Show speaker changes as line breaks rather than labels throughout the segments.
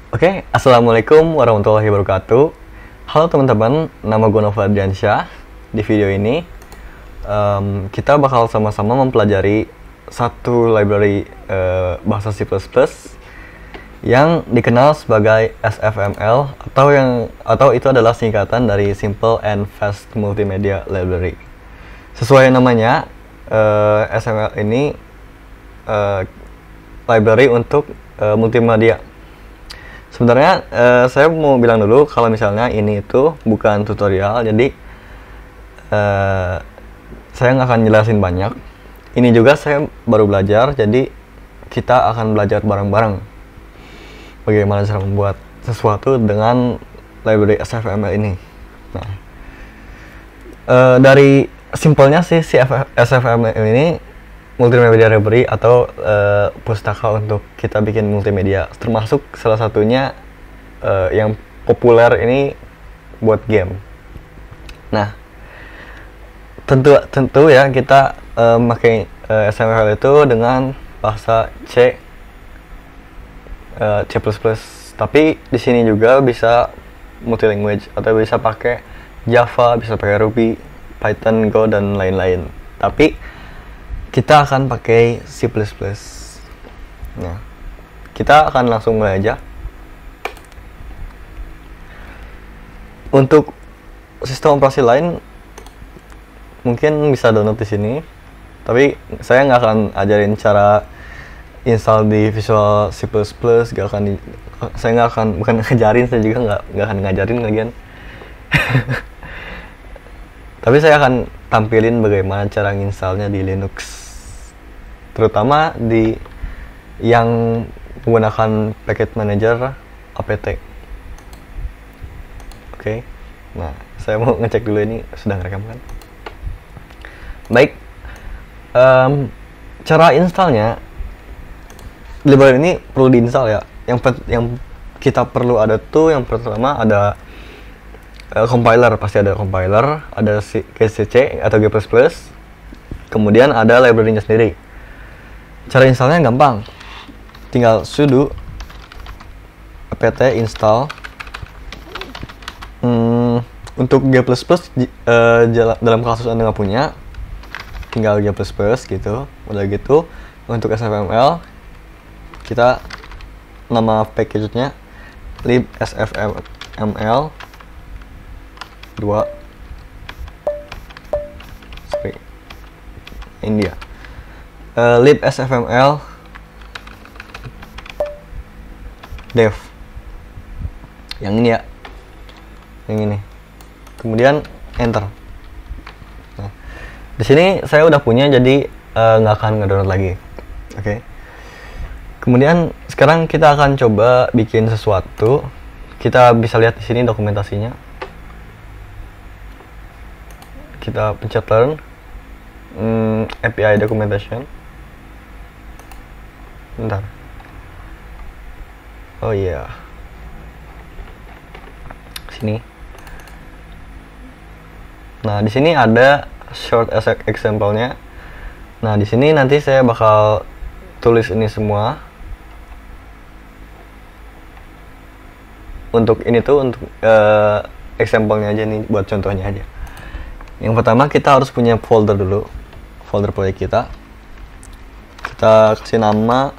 Oke, assalamualaikum warahmatullahi wabarakatuh. Halo teman-teman, nama gue Nova Adriansyah. Di video ini kita bakal sama-sama mempelajari satu library bahasa C++ yang dikenal sebagai SFML atau itu adalah singkatan dari Simple and Fast Multimedia Library. Sesuai namanya, SFML ini library untuk multimedia. Sebenarnya saya mau bilang dulu kalau misalnya ini itu bukan tutorial, jadi saya nggak akan jelasin banyak. Ini juga saya baru belajar, jadi kita akan belajar bareng-bareng bagaimana cara membuat sesuatu dengan library SFML ini. Nah, dari simpelnya sih si SFML ini multimedia library atau pustaka untuk kita bikin multimedia, termasuk salah satunya yang populer ini buat game. Nah, tentu ya kita pakai SFML itu dengan bahasa C++. Tapi di sini juga bisa multi-language atau bisa pakai Java, bisa pakai Ruby, Python, Go dan lain-lain. Tapi kita akan pakai C++. Nah, kita akan langsung mulai aja. Untuk sistem operasi lain mungkin bisa download di sini. Tapi saya nggak akan ajarin cara install di Visual C++. Saya nggak akan, bukan ngajarin, saya juga nggak akan ngajarin lagian. Tapi saya akan tampilin bagaimana cara installnya di Linux, terutama di yang menggunakan package manager apt. Oke. Nah, saya mau ngecek dulu ini sudah ngerekam kan. Baik, cara installnya, library ini perlu diinstal ya. Yang kita perlu ada tuh, yang pertama ada compiler, pasti ada compiler, ada GCC atau G++, kemudian ada library-nya sendiri. Cara installnya gampang, tinggal sudo apt install. Untuk G++, dalam kasus Anda nggak punya, tinggal G++ gitu. Udah gitu, untuk SFML, kita nama package-nya libsfml 2. Sorry, ini dia. libsfml dev. Yang ini ya. Yang ini. Kemudian enter. Nah, di sini saya udah punya, jadi nggak akan ngedownload lagi. Oke. Kemudian sekarang kita akan coba bikin sesuatu. Kita bisa lihat di sini dokumentasinya. Kita pencet learn, API documentation. Bentar. Oh iya. Sini. Nah, di sini ada short example-nya. Nah, di sini nanti saya bakal tulis ini semua. Untuk ini tuh untuk example-nya aja nih, buat contohnya aja. Yang pertama kita harus punya folder dulu, folder proyek kita. Kita kasih nama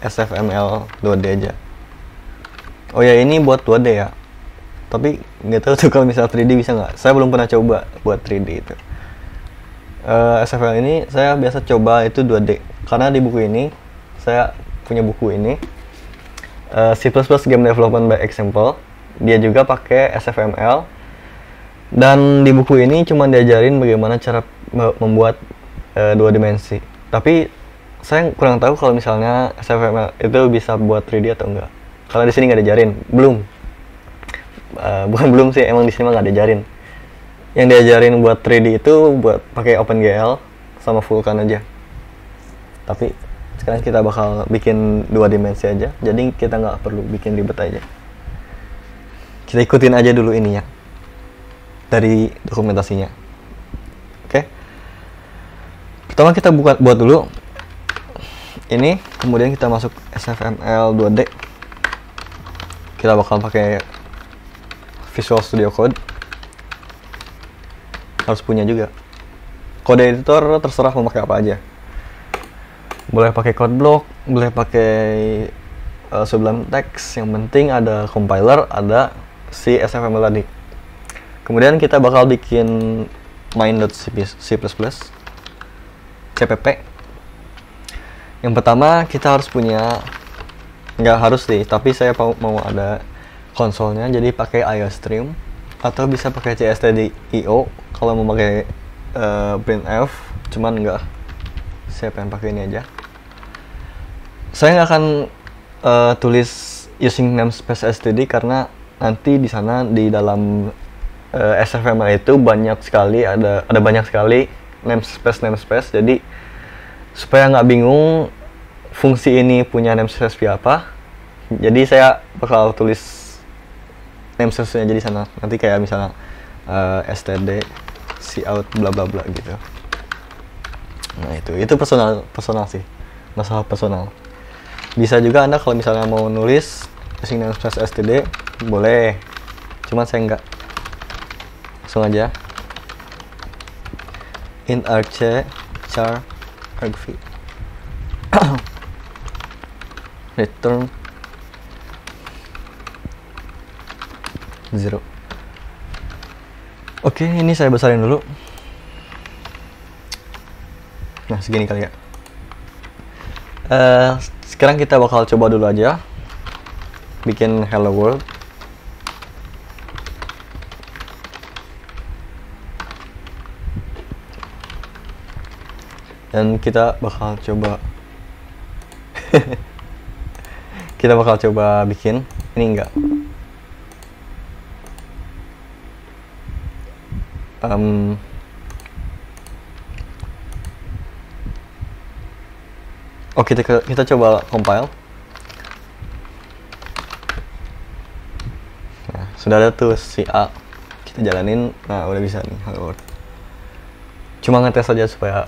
SFML 2D aja. Oh ya, ini buat 2D ya. Tapi nggak tahu tuh kalau misalnya 3D bisa nggak. Saya belum pernah coba buat 3D itu. SFML ini saya biasa coba itu 2D. Karena di buku ini, saya punya buku ini, C++ Game Development by Example. Dia juga pakai SFML. Dan di buku ini cuma diajarin bagaimana cara membuat 2 dimensi. Tapi saya kurang tahu kalau misalnya SFML itu bisa buat 3D atau enggak. Karena di sini nggak diajarin, belum. Bukan belum sih, emang di sini mah nggak diajarin. Yang diajarin buat 3D itu buat pakai OpenGL sama Vulkan aja. Tapi sekarang kita bakal bikin 2 dimensi aja, jadi kita nggak perlu bikin ribet aja. Kita ikutin aja dulu ininya dari dokumentasinya. Oke. Pertama kita buat dulu ini, kemudian kita masuk SFML 2D. kita bakal pakai Visual Studio Code. Harus punya juga. Kode editor terserah mau pakai apa aja. Boleh pakai code block, boleh pakai Sublime Text. Yang penting ada compiler, ada si SFML tadi. Kemudian kita bakal bikin main.c++, CPP. Yang pertama kita harus punya, nggak harus sih, tapi saya mau ada konsolnya, jadi pakai IOStream atau bisa pakai CSTD.io kalau mau pakai printf, cuman nggak, saya pengen pakai ini aja. Saya nggak akan tulis using namespace std karena nanti di sana di dalam SFML itu banyak sekali ada banyak sekali namespace. Jadi supaya nggak bingung fungsi ini punya namespace apa, jadi saya bakal tulis namespace-nya jadi sana. Nanti kayak misalnya std cout bla bla bla gitu. Nah itu personal sih, masalah personal. Bisa juga Anda kalau misalnya mau nulis using namespace std boleh, cuman saya enggak. Langsung aja int argc char argv return 0. Oke, ini saya besarin dulu. Nah, segini kali ya. Sekarang kita bakal coba dulu aja bikin hello world. Dan kita bakal coba bikin ini enggak. Kita coba compile. Nah, sudah ada tuh si A. Kita jalanin. Nah, udah bisa nih hello world. Cuma ngetes aja supaya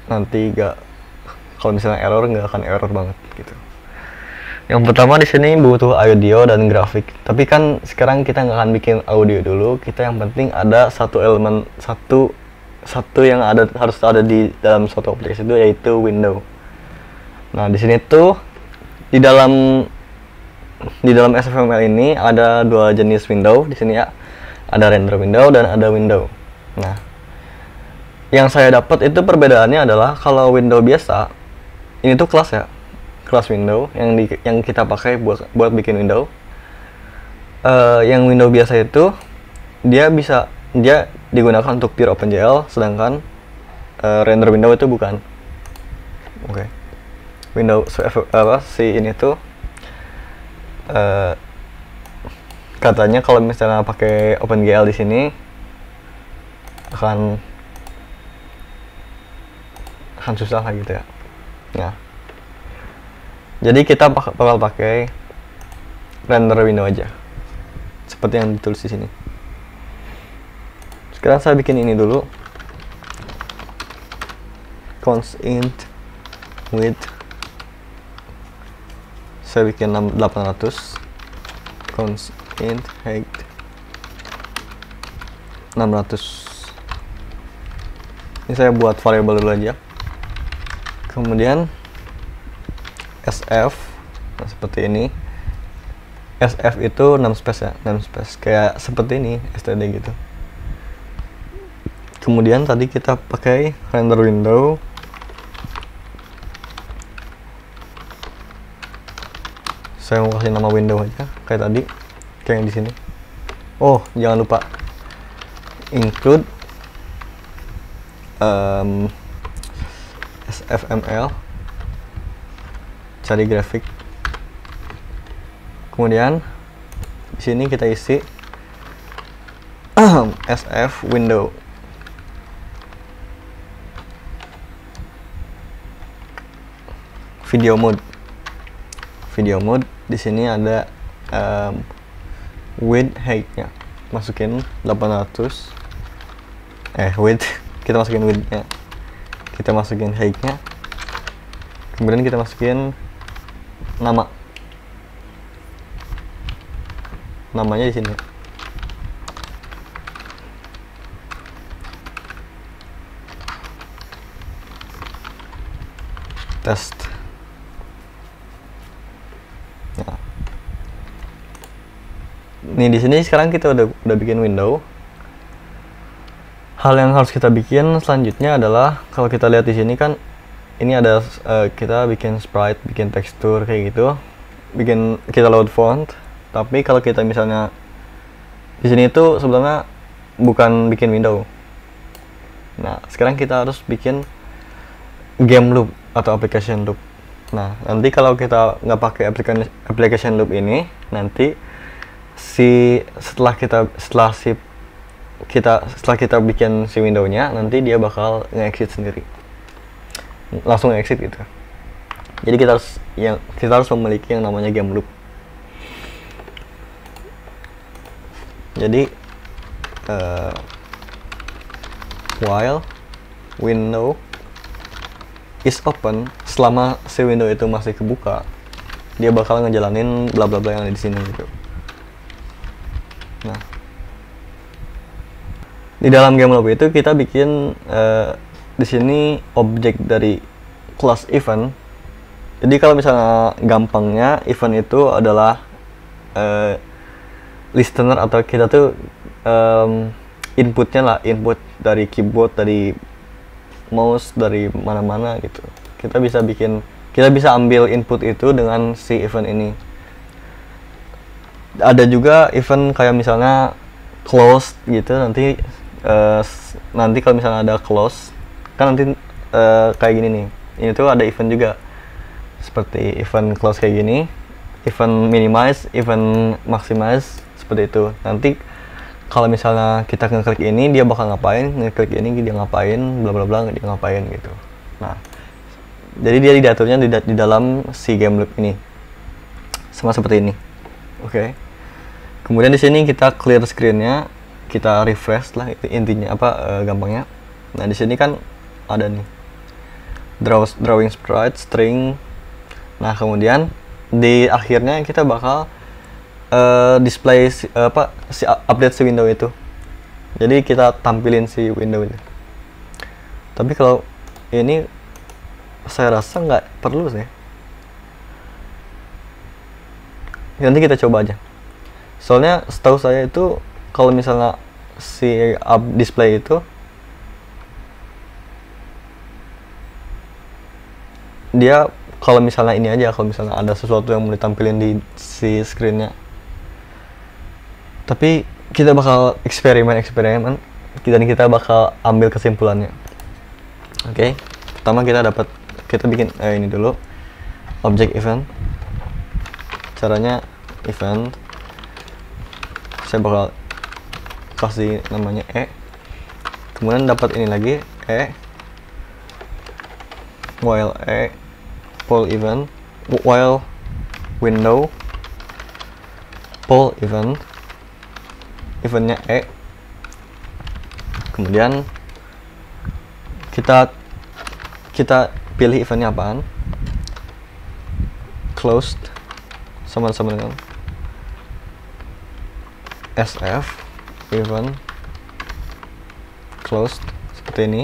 nanti kalau misalnya error nggak akan error banget gitu. Yang pertama di sini butuh audio dan grafik. Tapi kan sekarang kita nggak akan bikin audio dulu. Kita yang penting ada satu elemen satu yang harus ada di dalam suatu aplikasi itu, yaitu window. Nah di sini tuh di dalam SFML ini ada dua jenis window di sini ya. Ada render window dan ada window. Nah yang saya dapat itu perbedaannya adalah kalau window biasa ini tuh kelas ya, kelas window yang kita pakai buat bikin window. Yang window biasa itu dia digunakan untuk pure OpenGL, sedangkan render window itu bukan. Oke. Window si ini tuh katanya kalau misalnya pakai OpenGL di sini akan susah lah gitu ya. Nah, jadi kita bakal pakai render window aja, seperti yang ditulis di sini. Sekarang saya bikin ini dulu, const int width, saya bikin 800, const int height 600. Ini saya buat variable dulu aja. Kemudian sf, nah seperti ini. Sf itu namespace ya, namespace kayak seperti ini, std gitu. Kemudian tadi kita pakai render window. Saya mau kasih nama window aja kayak tadi, kayak yang di sini. Oh, jangan lupa include SFML, cari grafik. Kemudian di sini kita isi SF window. Video mode di sini ada width height-nya, masukin 800. Width kita masukin width-nya, kita masukin height-nya, kemudian kita masukin nama. namanya di sini. Test. Nah. Nih di sini sekarang kita udah bikin window. Hal yang harus kita bikin selanjutnya adalah kalau kita lihat di sini kan ini ada kita bikin sprite, bikin tekstur kayak gitu, kita load font. Tapi kalau kita misalnya di sini itu sebenarnya bukan bikin window. Nah sekarang kita harus bikin game loop atau application loop. Nah nanti kalau kita nggak pakai application loop ini, nanti setelah kita bikin si window-nya, nanti dia bakal nge-exit sendiri, langsung nge-exit gitu. Jadi kita harus memiliki yang namanya game loop. Jadi while window is open, selama si window itu masih kebuka, dia bakal ngejalanin bla bla bla yang ada di sini gitu. Nah, di dalam game loop itu kita bikin di sini objek dari class event. Jadi kalau misalnya gampangnya, event itu adalah listener atau kita tuh inputnya lah, input dari keyboard, dari mouse, dari mana-mana gitu. Kita bisa ambil input itu dengan si event ini. Ada juga event kayak misalnya close gitu, nanti kalau misalnya ada close kan nanti kayak gini nih, ini tuh ada event juga seperti event close kayak gini, event minimize, event maximize, seperti itu. Nanti kalau misalnya kita ngeklik ini dia bakal ngapain, ngeklik ini dia ngapain, bla bla bla dia ngapain gitu. Nah jadi dia diaturnya di dalam si game loop ini sama seperti ini. Oke. Kemudian di sini kita clear screen-nya, kita refresh lah, itu intinya gampangnya. Nah di sini kan ada nih drawing sprite string. Nah kemudian di akhirnya kita bakal display si update si window itu. Jadi kita tampilin si window ini. Tapi kalau ini saya rasa nggak perlu sih. Nanti kita coba aja. Soalnya setahu saya itu kalau misalnya si display itu dia kalau misalnya ini aja, kalau misalnya ada sesuatu yang mau ditampilin di si screennya. Tapi kita bakal eksperimen dan kita bakal ambil kesimpulannya. Oke. Pertama kita bikin ini dulu object event. Caranya event, saya bakal kasih namanya kemudian dapat ini lagi while poll event, while window poll eventnya kemudian kita pilih eventnya apaan, closed sama-sama dengan SF event closed seperti ini.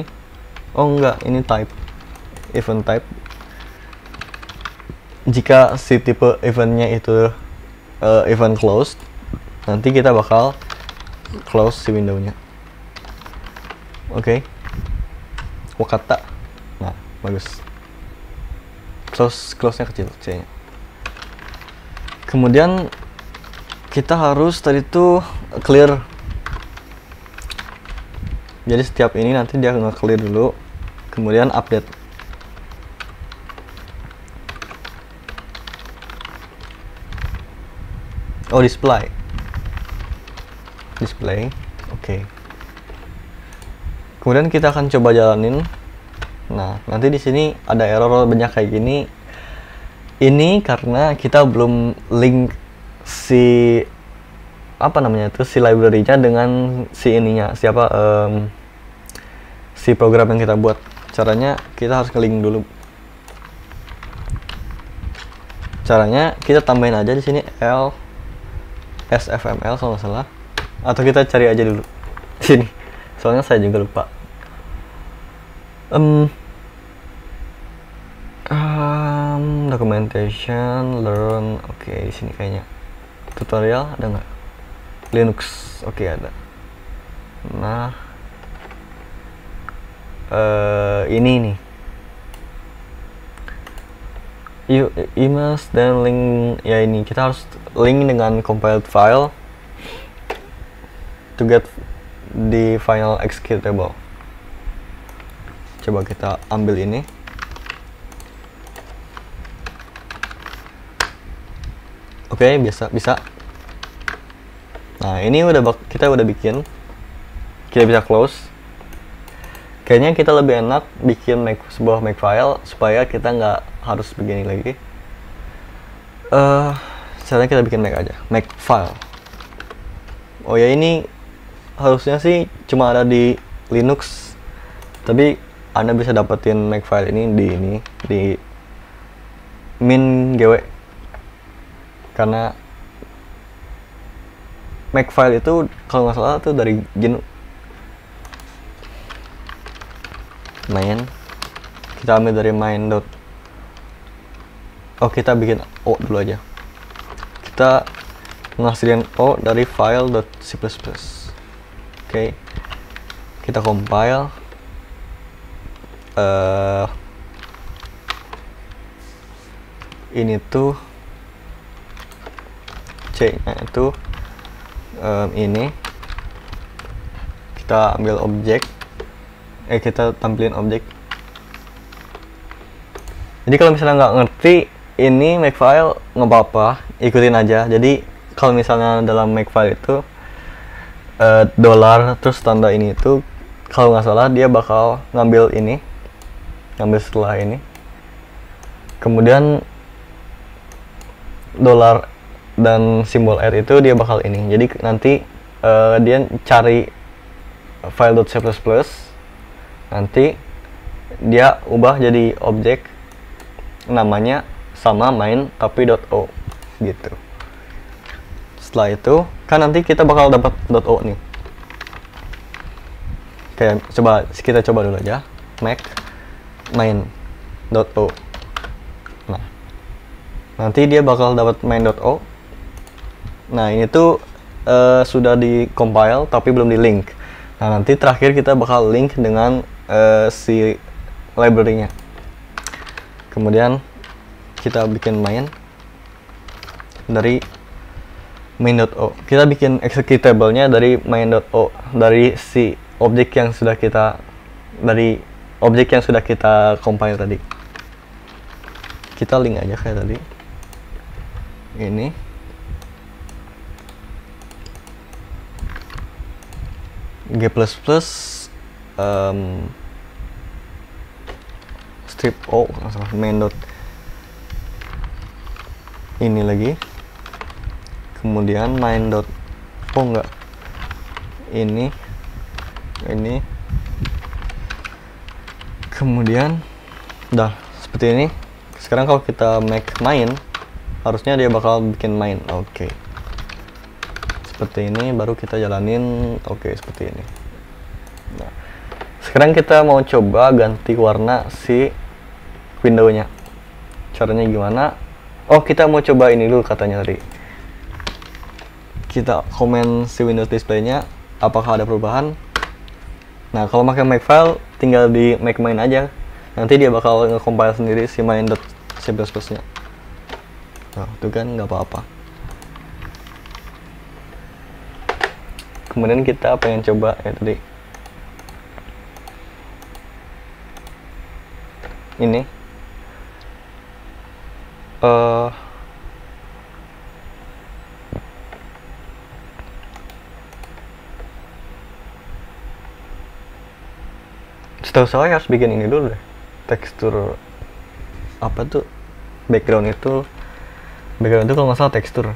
Oh enggak, ini type, event type. Jika si tipe eventnya itu event closed, nanti kita bakal close si window-nya. Oke. Wakata. Nah, bagus. Close-nya kecil C-nya. Kemudian kita harus tadi tuh clear. Jadi setiap ini nanti dia nge-clear dulu, kemudian update. Oh, display. Oke. Kemudian kita akan coba jalanin. Nah, nanti di sini ada error banyak kayak gini. Ini karena kita belum link si si library-nya dengan si ininya, si program yang kita buat. Caranya kita harus nge-link dulu. Caranya kita tambahin aja di sini SFML kalau nggak salah, atau kita cari aja dulu sini, soalnya saya juga lupa. Documentation, learn, oke, di sini kayaknya tutorial ada nggak? Linux, oke, ada. Nah, ini nih, you must then link, ya ini kita harus link dengan compiled file to get the final executable. Coba kita ambil ini. Oke, bisa. Nah, ini kita udah bikin. Kita bisa close. Kayaknya kita lebih enak bikin sebuah makefile supaya kita nggak harus begini lagi. Caranya kita bikin makefile. Oh ya, ini harusnya sih cuma ada di Linux, tapi Anda bisa dapetin makefile ini di min.gw. Karena makefile itu kalau nggak salah tuh dari GNU. Main, kita ambil dari main. Kita bikin O dulu aja. Kita ngasilin O dari file.c++. Oke, kita compile. Ini tuh C-nya itu ini, kita ambil objek, kita tampilin objek. Jadi kalau misalnya nggak ngerti ini makefile, nggak apa-apa, ikutin aja. Jadi kalau misalnya dalam makefile itu dolar terus tanda ini itu, kalau nggak salah dia bakal ngambil setelah ini, kemudian dolar dan simbol R itu dia bakal ini. Jadi nanti dia cari file.c++, nanti dia ubah jadi objek namanya sama main tapi .o gitu. Setelah itu kan nanti kita bakal dapat .o nih. Kayak kita coba dulu aja make main.o. Nah, nanti dia bakal dapat main.o. Nah, ini tuh sudah di compile tapi belum di link. Nah, nanti terakhir kita bakal link dengan si library-nya. Kemudian kita bikin main dari main.o. Kita bikin executable-nya dari main.o, dari si objek yang sudah kita compile tadi. Kita link aja kayak tadi. Ini G++ strip O main dot ini lagi, kemudian main dot enggak, ini kemudian udah seperti ini. Sekarang kalau kita make main, harusnya dia bakal bikin main. Oke. Seperti ini, baru kita jalanin. Oke, seperti ini. Nah, sekarang kita mau coba ganti warna si window-nya. Caranya gimana? Oh, kita mau coba ini dulu katanya tadi. Kita komen si Windows display-nya, apakah ada perubahan. Nah, kalau pakai makefile, tinggal di make main aja. Nanti dia bakal nge-compile sendiri si main.c++-nya. Nah, itu kan nggak apa-apa. Kemudian kita pengen coba ya tadi ini setahu saya harus bikin ini dulu deh, tekstur apa tuh, background itu kalau nggak salah tekstur.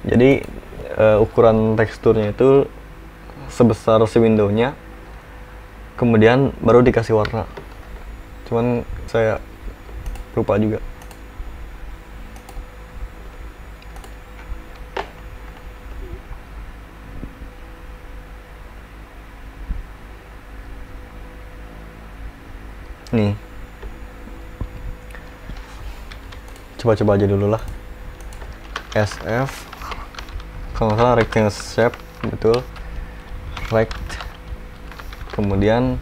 Jadi ukuran teksturnya itu sebesar si window-nya, kemudian baru dikasih warna. Cuman saya lupa juga. nih. Coba-coba aja dulu lah. SF, kalau nggak salah rectangle shape, betul. Rect, kemudian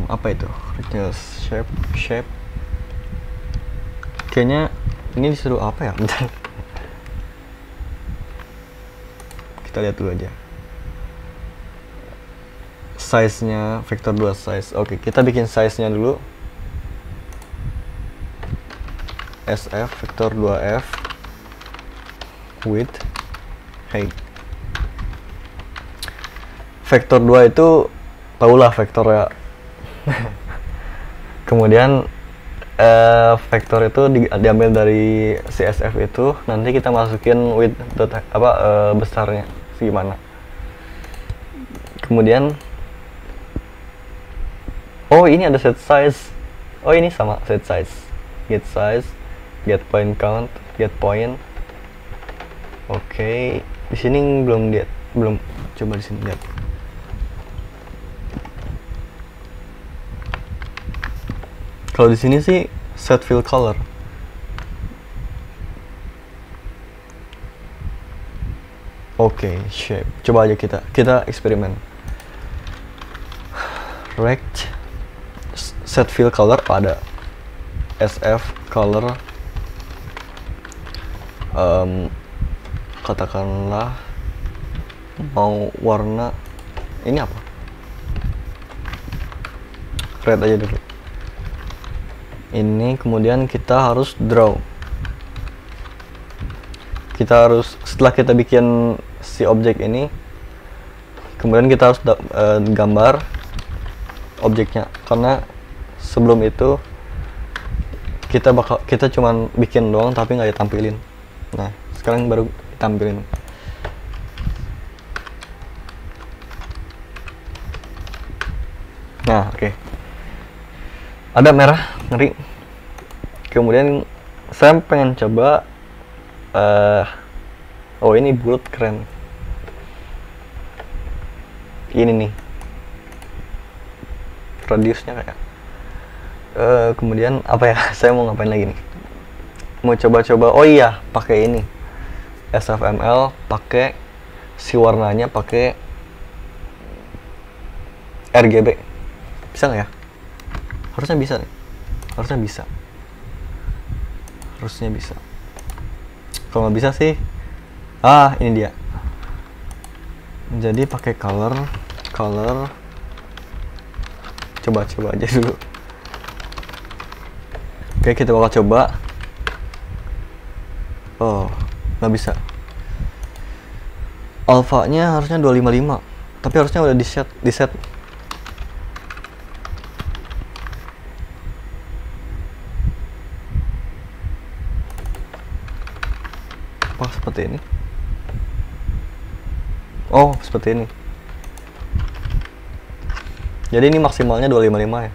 apa itu? Rectangle shape. Kayaknya ini disuruh apa ya? Bentar. Kita lihat dulu aja. Size-nya vektor 2 size. Oke, kita bikin size-nya dulu. SF vektor 2F width height. Vektor 2 itu tahulah vektor ya. Kemudian vektor itu diambil dari CSF itu, nanti kita masukin width besarnya gimana. Kemudian oh ini ada set size. Oh ini sama set size. Get size, get point count, get point. Oke, di sini belum lihat, belum. Coba di sini lihat. Kalau di sini sih set fill color. Oke, shape. Coba aja kita eksperimen. Rect set fill color ada. SF color katakanlah mau warna ini apa? Red aja dulu. Ini kemudian kita harus draw. Setelah kita bikin si objek ini, kemudian kita harus gambar objeknya, karena sebelum itu kita cuman bikin doang tapi nggak ditampilin. Nah sekarang baru ditampilin. Nah oke. Ada merah ngeri. Kemudian saya pengen coba oh ini bulat keren. Ini nih radiusnya kayak kemudian apa ya, saya mau ngapain lagi nih, mau coba-coba. Oh iya, pakai ini SFML, pakai si warnanya pakai RGB. Bisa nggak ya? Harusnya bisa nih. Harusnya bisa. Kalau nggak bisa sih, ini dia. Jadi pakai color. Coba aja dulu. Oke, kita bakal coba. Oh, nggak bisa. Alpha-nya harusnya 255, tapi harusnya udah di set. Apa seperti ini? Oh, seperti ini. Jadi ini maksimalnya 255 ya.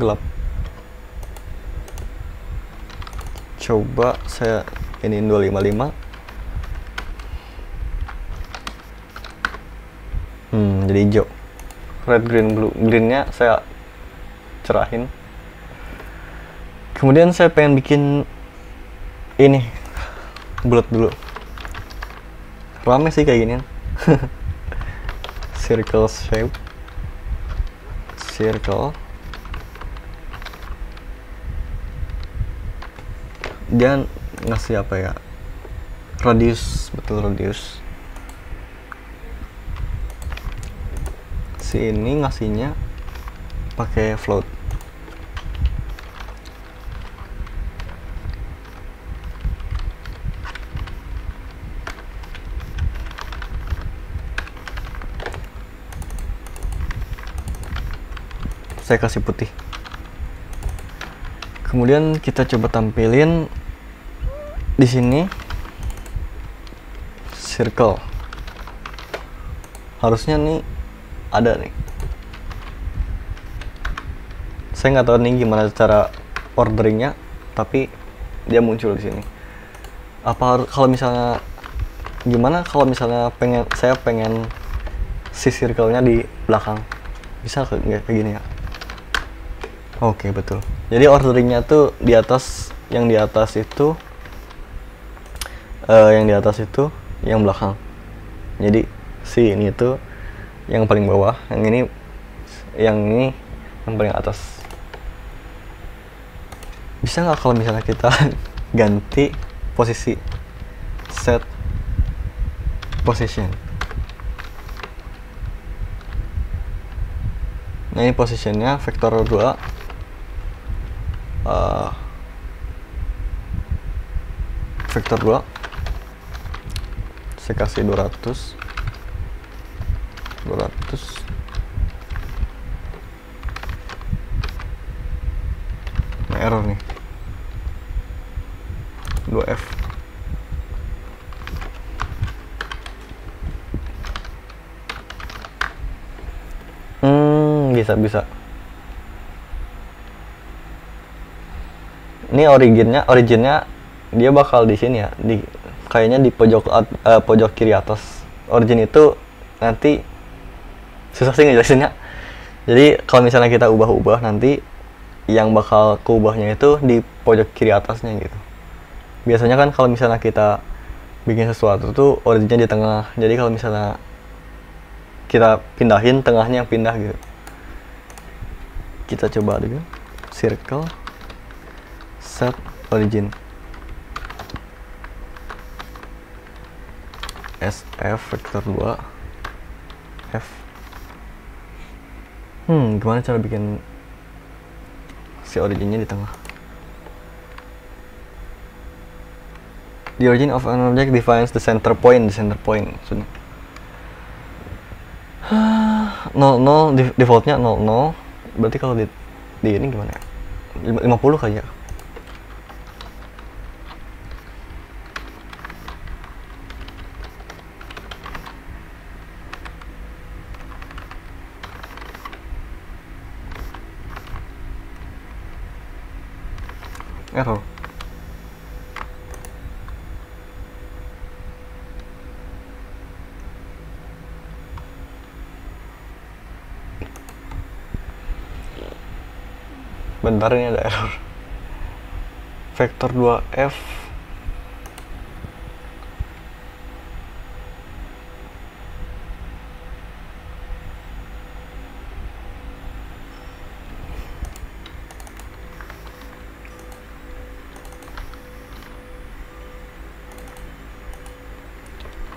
Gelap. Coba saya iniin 255. Jadi hijau. Red, green, blue. Greennya saya cerahin. Kemudian saya pengen bikin ini bulat dulu. Rame sih kayak gini. Circle shape. Circle. Dia ngasih apa ya, radius, betul radius. Si ini ngasihnya pakai float. Saya kasih putih. Kemudian kita coba tampilin di sini circle. Harusnya nih ada nih. Saya nggak tahu nih gimana cara orderingnya, tapi dia muncul di sini. Apa kalau misalnya gimana kalau misalnya saya pengen si circle-nya di belakang, bisa nggak kayak gini ya? Oke, betul. Jadi orderingnya tuh di atas, yang di atas itu yang belakang. Jadi si ini tuh yang paling bawah, yang ini yang paling atas. Bisa nggak kalau misalnya kita ganti posisi, set position. Nah, ini positionnya vektor 2, vektor 2 saya kasih 200. Nah, error nih, 2F. Bisa. Ini originnya dia bakal di sini ya, kayaknya di pojok kiri atas. Origin itu nanti susah sih ngejelasinnya. Jadi kalau misalnya kita ubah nanti yang bakal keubahnya itu di pojok kiri atasnya gitu. Biasanya kan kalau misalnya kita bikin sesuatu tuh originnya di tengah. Jadi kalau misalnya kita pindahin, tengahnya yang pindah gitu. Kita coba dulu, circle set origin SF vektor 2 F. Gimana cara bikin si originnya di tengah? The origin of an object defines the center point. Maksudnya 00, defaultnya 00. Berarti kalau di ini gimana ya? 50 kali ya? Error. Bentar, ini ada error. Vektor 2F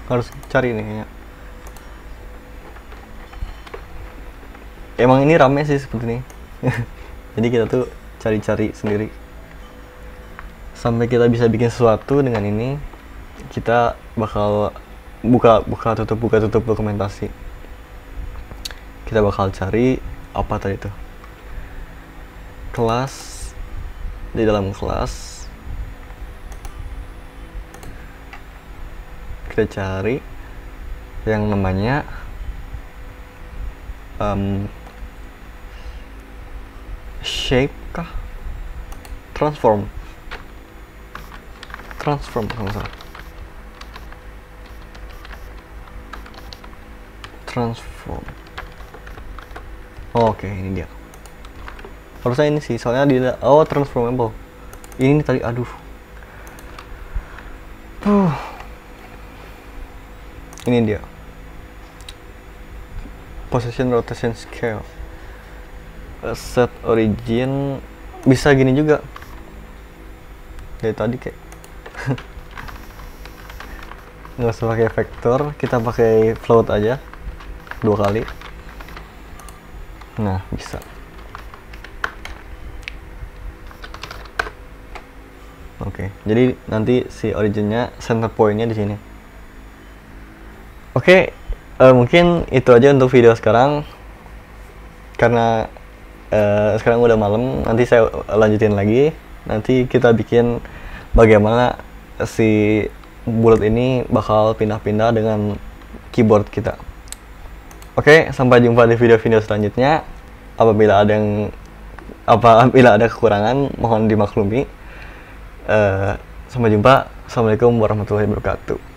harus cari nih kayaknya. Emang ini rame sih seperti ini. Jadi kita tuh cari-cari sendiri sampai kita bisa bikin sesuatu dengan ini. Kita bakal buka tutup dokumentasi. Kita bakal cari apa tadi tuh, kelas. Di dalam kelas kita cari yang namanya shape kah, transform kalau nggak salah. Transform. Oke, ini dia. Harusnya ini sih, soalnya di transformable. Ini tadi, aduh. Ini dia. Position rotation scale. Set origin bisa gini juga. Dari tadi kayak nggak usah pakai vektor, kita pakai float aja 2 kali. Nah, bisa. Oke, jadi nanti si originnya center pointnya di sini. Oke, mungkin itu aja untuk video sekarang. Karena sekarang udah malam, nanti saya lanjutin lagi. Nanti kita bikin bagaimana si bulat ini bakal pindah-pindah dengan keyboard kita. Oke, sampai jumpa di video-video selanjutnya. Apabila ada kekurangan, mohon dimaklumi. Sampai jumpa. Assalamualaikum warahmatullahi wabarakatuh.